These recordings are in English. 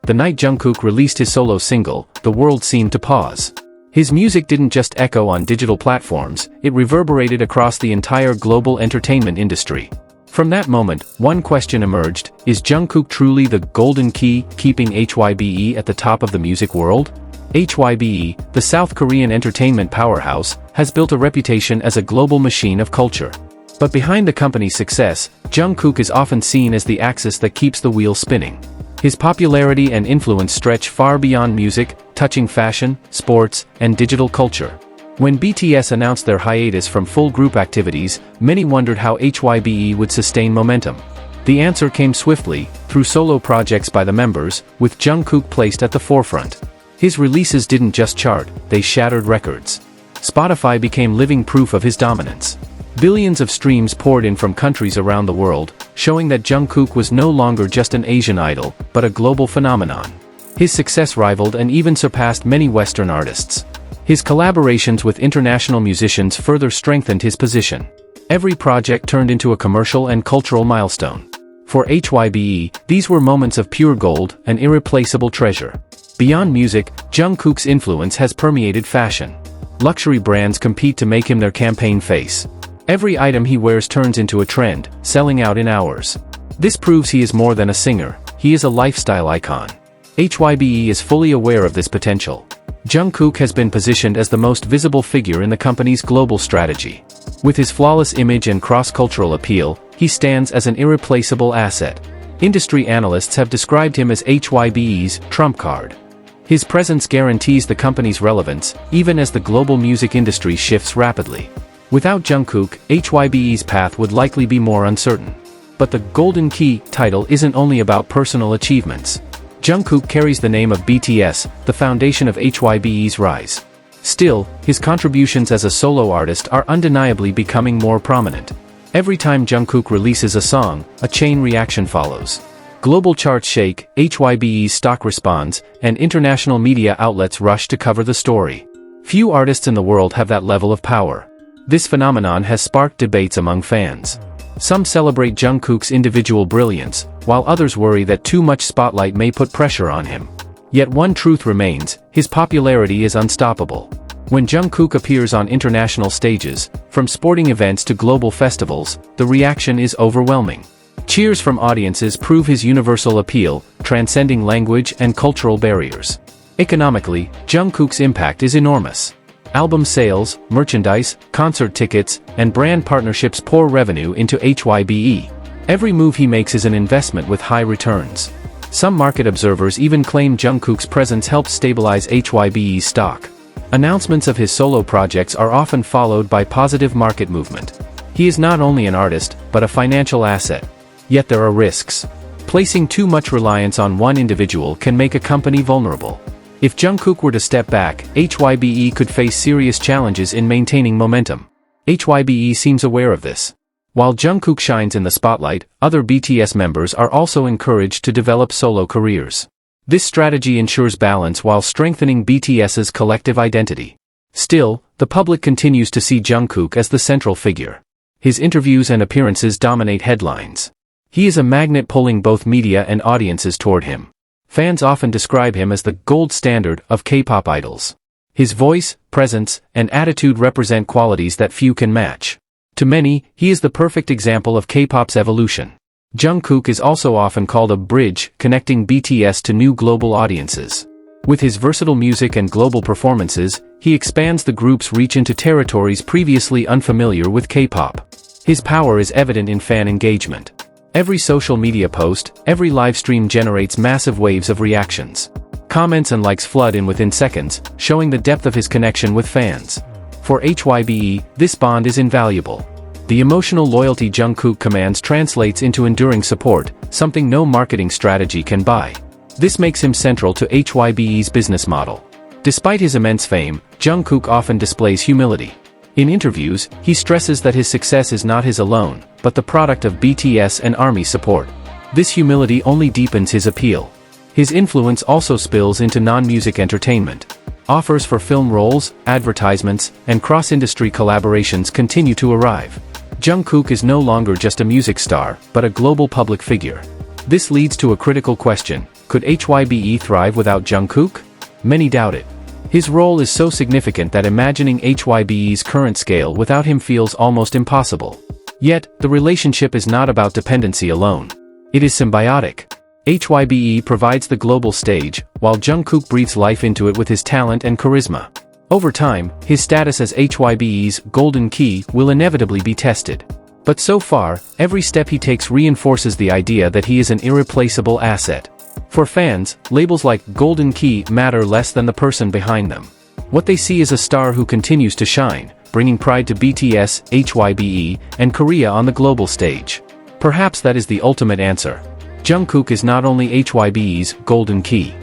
The night Jungkook released his solo single, the world seemed to pause. His music didn't just echo on digital platforms, it reverberated across the entire global entertainment industry. From that moment, one question emerged: is Jungkook truly the golden key, keeping HYBE at the top of the music world? HYBE, the South Korean entertainment powerhouse, has built a reputation as a global machine of culture. But behind the company's success, Jungkook is often seen as the axis that keeps the wheel spinning. His popularity and influence stretch far beyond music, touching fashion, sports, and digital culture. When BTS announced their hiatus from full group activities, many wondered how HYBE would sustain momentum. The answer came swiftly, through solo projects by the members, with Jungkook placed at the forefront. His releases didn't just chart, they shattered records. Spotify became living proof of his dominance. Billions of streams poured in from countries around the world, showing that Jungkook was no longer just an Asian idol, but a global phenomenon. His success rivaled and even surpassed many Western artists. His collaborations with international musicians further strengthened his position. Every project turned into a commercial and cultural milestone. For HYBE, these were moments of pure gold, an irreplaceable treasure. Beyond music, Jungkook's influence has permeated fashion. Luxury brands compete to make him their campaign face. Every item he wears turns into a trend, selling out in hours. This proves he is more than a singer, he is a lifestyle icon. HYBE is fully aware of this potential. Jungkook has been positioned as the most visible figure in the company's global strategy. With his flawless image and cross-cultural appeal, he stands as an irreplaceable asset. Industry analysts have described him as HYBE's trump card. His presence guarantees the company's relevance, even as the global music industry shifts rapidly. Without Jungkook, HYBE's path would likely be more uncertain. But the Golden Key title isn't only about personal achievements. Jungkook carries the name of BTS, the foundation of HYBE's rise. Still, his contributions as a solo artist are undeniably becoming more prominent. Every time Jungkook releases a song, a chain reaction follows. Global charts shake, HYBE's stock responds, and international media outlets rush to cover the story. Few artists in the world have that level of power. This phenomenon has sparked debates among fans. Some celebrate Jungkook's individual brilliance, while others worry that too much spotlight may put pressure on him. Yet one truth remains: his popularity is unstoppable. When Jungkook appears on international stages, from sporting events to global festivals, the reaction is overwhelming. Cheers from audiences prove his universal appeal, transcending language and cultural barriers. Economically, Jungkook's impact is enormous. Album sales, merchandise, concert tickets, and brand partnerships pour revenue into HYBE. Every move he makes is an investment with high returns. Some market observers even claim Jungkook's presence helps stabilize HYBE's stock. Announcements of his solo projects are often followed by positive market movement. He is not only an artist, but a financial asset. Yet there are risks. Placing too much reliance on one individual can make a company vulnerable. If Jungkook were to step back, HYBE could face serious challenges in maintaining momentum. HYBE seems aware of this. While Jungkook shines in the spotlight, other BTS members are also encouraged to develop solo careers. This strategy ensures balance while strengthening BTS's collective identity. Still, the public continues to see Jungkook as the central figure. His interviews and appearances dominate headlines. He is a magnet pulling both media and audiences toward him. Fans often describe him as the gold standard of K-pop idols. His voice, presence, and attitude represent qualities that few can match. To many, he is the perfect example of K-pop's evolution. Jungkook is also often called a bridge connecting BTS to new global audiences. With his versatile music and global performances, he expands the group's reach into territories previously unfamiliar with K-pop. His power is evident in fan engagement. Every social media post, every livestream generates massive waves of reactions. Comments and likes flood in within seconds, showing the depth of his connection with fans. For HYBE, this bond is invaluable. The emotional loyalty Jungkook commands translates into enduring support, something no marketing strategy can buy. This makes him central to HYBE's business model. Despite his immense fame, Jungkook often displays humility. In interviews, he stresses that his success is not his alone, but the product of BTS and ARMY support. This humility only deepens his appeal. His influence also spills into non-music entertainment. Offers for film roles, advertisements, and cross-industry collaborations continue to arrive. Jungkook is no longer just a music star, but a global public figure. This leads to a critical question: Could HYBE thrive without Jungkook? Many doubt it. His role is so significant that imagining HYBE's current scale without him feels almost impossible. Yet, the relationship is not about dependency alone. It is symbiotic. HYBE provides the global stage, while Jungkook breathes life into it with his talent and charisma. Over time, his status as HYBE's golden key will inevitably be tested. But so far, every step he takes reinforces the idea that he is an irreplaceable asset. For fans, labels like Golden Key matter less than the person behind them. What they see is a star who continues to shine, bringing pride to BTS, HYBE, and Korea on the global stage. Perhaps that is the ultimate answer. Jungkook is not only HYBE's Golden Key.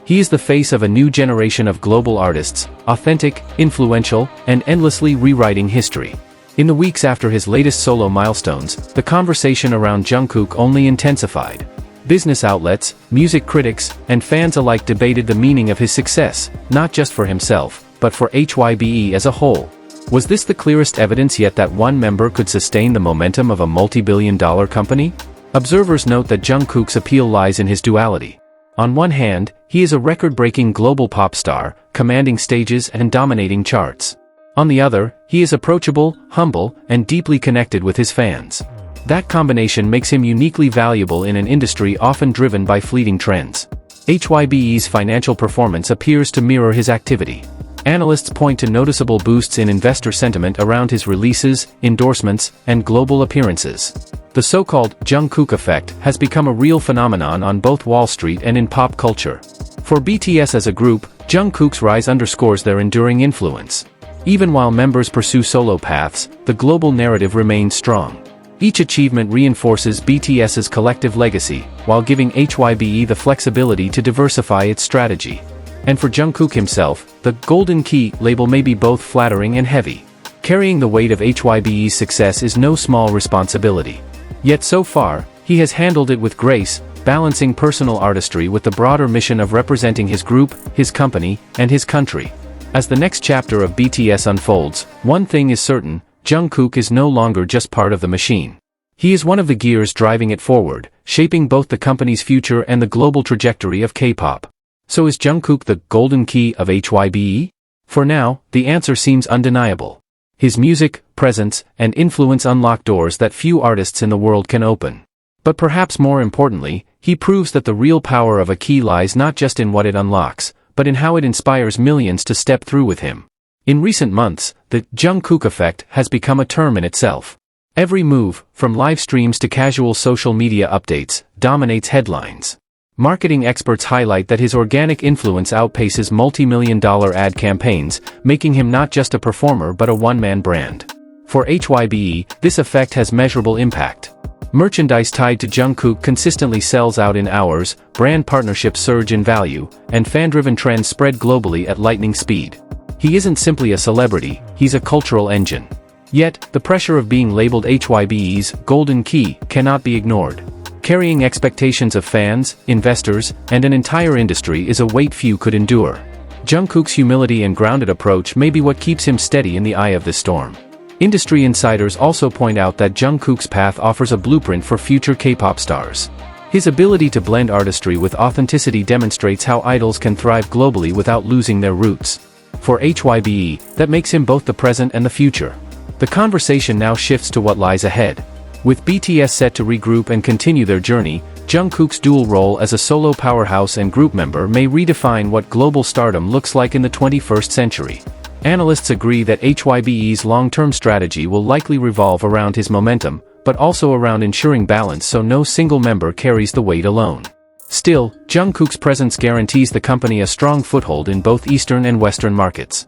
He is the face of a new generation of global artists, authentic, influential, and endlessly rewriting history. In the weeks after his latest solo milestones, the conversation around Jungkook only intensified. Business outlets, music critics, and fans alike debated the meaning of his success, not just for himself, but for HYBE as a whole. Was this the clearest evidence yet that one member could sustain the momentum of a multi-billion-dollar company? Observers note that Jungkook's appeal lies in his duality. On one hand, he is a record-breaking global pop star, commanding stages and dominating charts. On the other, he is approachable, humble, and deeply connected with his fans. That combination makes him uniquely valuable in an industry often driven by fleeting trends. HYBE's financial performance appears to mirror his activity. Analysts point to noticeable boosts in investor sentiment around his releases, endorsements, and global appearances. The so-called Jungkook effect has become a real phenomenon on both Wall Street and in pop culture. For BTS as a group, Jungkook's rise underscores their enduring influence. Even while members pursue solo paths, the global narrative remains strong. Each achievement reinforces BTS's collective legacy, while giving HYBE the flexibility to diversify its strategy. And for Jungkook himself, the Golden Key label may be both flattering and heavy. Carrying the weight of HYBE's success is no small responsibility. Yet so far, he has handled it with grace, balancing personal artistry with the broader mission of representing his group, his company, and his country. As the next chapter of BTS unfolds, one thing is certain: Jungkook is no longer just part of the machine. He is one of the gears driving it forward, shaping both the company's future and the global trajectory of K-pop. So is Jungkook the golden key of HYBE? For now, the answer seems undeniable. His music, presence, and influence unlock doors that few artists in the world can open. But perhaps more importantly, he proves that the real power of a key lies not just in what it unlocks, but in how it inspires millions to step through with him. In recent months, the Jungkook effect has become a term in itself. Every move, from live streams to casual social media updates, dominates headlines. Marketing experts highlight that his organic influence outpaces multi-million-dollar ad campaigns, making him not just a performer but a one-man brand. For HYBE, this effect has measurable impact. Merchandise tied to Jungkook consistently sells out in hours, brand partnerships surge in value, and fan-driven trends spread globally at lightning speed. He isn't simply a celebrity, he's a cultural engine. Yet, the pressure of being labeled HYBE's golden key cannot be ignored. Carrying expectations of fans, investors, and an entire industry is a weight few could endure. Jungkook's humility and grounded approach may be what keeps him steady in the eye of this storm. Industry insiders also point out that Jungkook's path offers a blueprint for future K-pop stars. His ability to blend artistry with authenticity demonstrates how idols can thrive globally without losing their roots. For HYBE, that makes him both the present and the future. The conversation now shifts to what lies ahead. With BTS set to regroup and continue their journey, Jungkook's dual role as a solo powerhouse and group member may redefine what global stardom looks like in the 21st century. Analysts agree that HYBE's long-term strategy will likely revolve around his momentum, but also around ensuring balance so no single member carries the weight alone. Still, Jungkook's presence guarantees the company a strong foothold in both Eastern and Western markets.